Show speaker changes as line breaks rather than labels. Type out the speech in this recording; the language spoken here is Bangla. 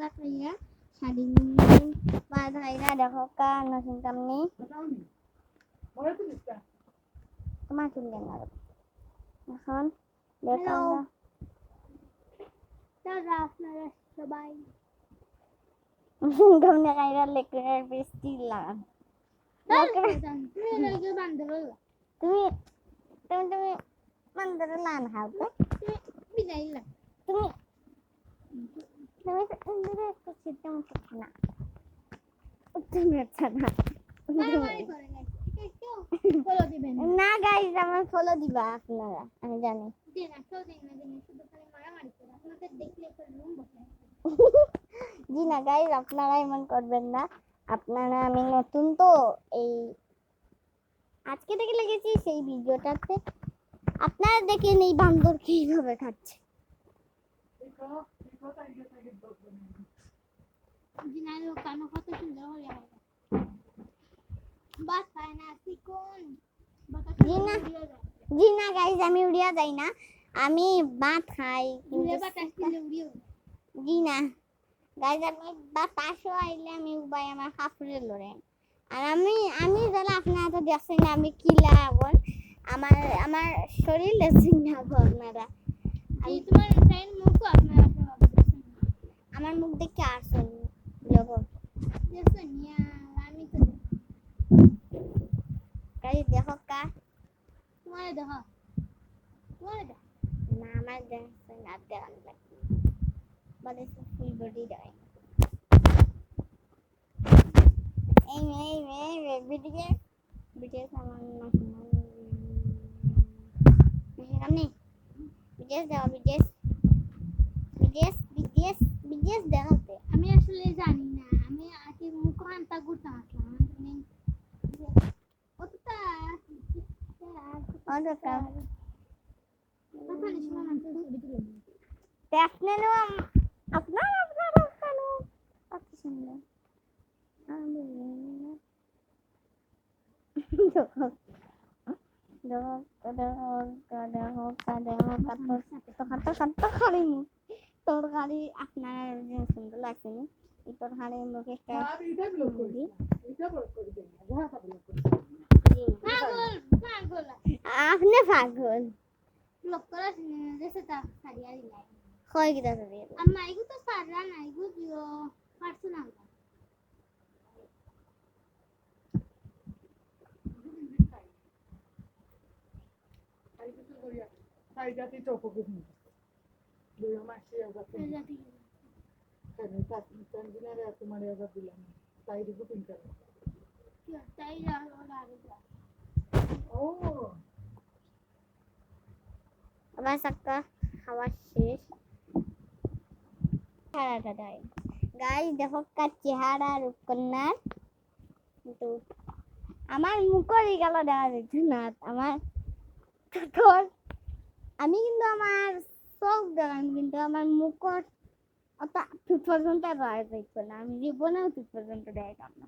kaya saling madhaira দেখো কা নতুন কামনি তোমার শুনলেন না এখন দেখো দাদা আপনারা সবাই গমনে কাইরা লেকুনের বৃষ্টি লাগান তুমি বান্দর লান খাও তো বিদায় না তুমি ইন্দুরে একটা সিস্টেম থাকে না তুমি আচ্ছা না না গাইস আমার ফলো দিবা আপনারা আমি জানি জি না গাইস আপনারা এমন করবেন না আপনারা আমি নতুন তো এই আজকে থেকে লেগেছি সেই ভিডিওটাতে আপনারা দেখেন এই বান্দর কিভাবে খাচ্ছে জি না গাইস আমি উড়িয়া যাই না আমি ভাত খাই জি না গাইস আমি বাতাসও আইলে আমি উবাই আমার হাফুরে লড়ে আর আমি যারা আপনারা তো দেখছেন না আমি কিলা এখন আমার শরীর লেসিং না আপনারা আমি তোমার ফ্রেন্ড মুখ আপনারা আমার মুখ দেখে আসুন লোগো দেখুন আমি তো গাইস দেখো কা তোমার দেখো না আমার দেখছেন না দেখান লাগবে বলে ফুল বডি দেয় এই ভিডিও সামান না সামনে ভিডিও দেখাতে আমি আসলে জানি না আমি আগে মুখ আনতা গুতা আসলাম ওটা তরকারি আপনার সুন্দর লাগছে এই তরকারি মুখে একটা আপনি পাগল লোক করা দেশে তা সারিয়া দিলাই হয় কি দাদা দিয়ে আম্মা আইগু তো সারা না আইগু দিও পারছো না
Saigati choco gudni. Loyo mashi agati. Kani tanjina re tumare aga dilam. Saidi ko pinka.
Kya tai ya ola aga.
Oh.
আমার সাক্কা খাওয়া শেষ চেহারাটা দেয় গাইস দেখো কার চেহারা রূপকন্যার কিন্তু আমার মুখের গেল দেখা যাচ্ছে না আমার তোর আমি কিন্তু আমার চোখ দেখান কিন্তু আমার মুখের অত ঠিক পর্যন্ত রয়ে যাইতো না আমি জীবনেও ঠিক পর্যন্ত দেখাতাম না